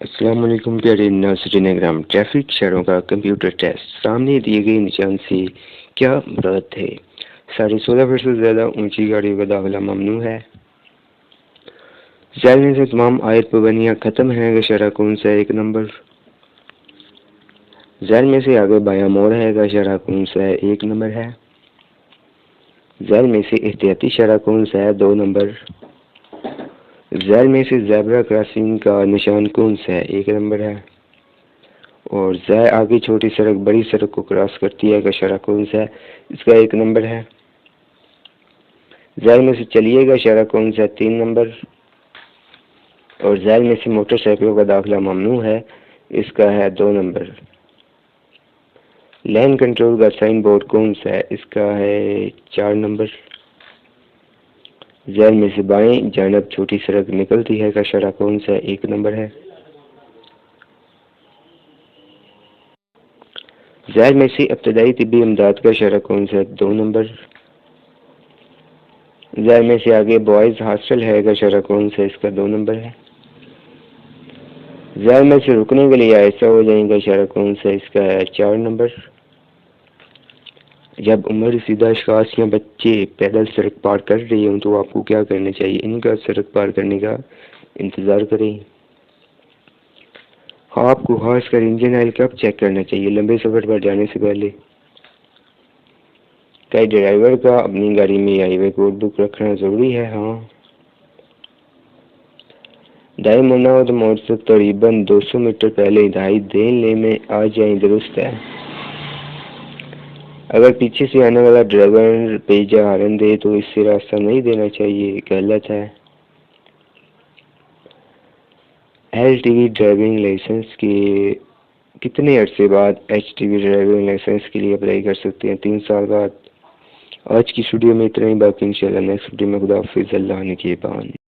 السلام علیکم پیارے ناظرین اکرام، ٹریفک شہروں کا کمپیوٹر ٹیسٹ سامنے دیے گئے نشان سے کیا مراد ہے؟ 16.5 سے زیادہ اونچی گاڑیوں کا داخلہ ممنوع ہے۔ ذیل میں سے تمام عائد پابندیاں ختم ہیں کا اشارہ کون سا ہے؟ 1 نمبر۔ ذیل میں سے آگے بایاں موڑ ہے کا اشارہ کون سا ہے؟ 1 نمبر ہے۔ ذیل میں سے احتیاطی اشارہ کون سا ہے؟ 2 نمبر۔ ذیل میں سے زیبرا کراسنگ کا نشان کون سا ہے؟ 1 نمبر ہے۔ اور ذیل آگے چھوٹی سڑک بڑی سڑک کو کراس کرتی ہے کا اشارہ کون سا ہے؟ اس کا 1 نمبر ہے۔ ذیل میں سے چلیے گا اشارہ کون سا ہے؟ 3 نمبر۔ اور ذیل میں سے موٹر سائیکلوں کا داخلہ ممنوع ہے، اس کا ہے 2 نمبر۔ لین کنٹرول کا سائن بورڈ کون سا ہے؟ اس کا ہے 4 نمبر۔ ذیل میں سے بائیں جانب چھوٹی سڑک نکلتی ہے کا اشارہ کون سا ہے؟ 1 نمبر ہے۔ ذیل میں سے ابتدائی طبی امداد کا اشارہ کون سا ہے؟ 2 نمبر۔ ذیل میں سے آگے بوائز ہاسٹل ہے کا اشارہ کون سا ہے؟ اس کا 2 نمبر ہے۔ ذیل میں سے رکنے کے لیے آہستہ ہو جائیں کا اشارہ کون سا ہے؟ اس کا ہے 4 نمبر۔ جب عمر رسیدہ اشخاص یا بچے پیدل سڑک پار کر رہے ہوں تو آپ کو کیا کرنا چاہیے؟ ان کا سڑک پار کرنے کا انتظار کریں۔ آپ کو خاص کر انجن آئل کب چیک کرنا چاہیے؟ لمبے سفر پر جانے سے پہلے۔ کیا ڈرائیور کا اپنی گاڑی میں ہائی وے کوڈ بک رکھنا ضروری ہے؟ ہاں۔ دائیں مڑنا ہو تو موڑ سے تقریباً 200 میٹر پہلے دہائی دینے میں آ جائیں، درست ہے۔ اگر پیچھے سے آنے والا ڈرائیور بیجا ہارن دے تو اس سے راستہ نہیں دینا چاہیے، غلط ہے۔ L T V driving licence کے کتنے عرصے بعد H T V driving licence کے لیے اپلائی کر سکتے ہیں؟ 3 سال بعد۔ آج کی ویڈیو میں اتنا ہی، باقی انشاءاللہ نیکسٹ ویڈیو میں۔ خدا حافظ، اللہ نگہبان۔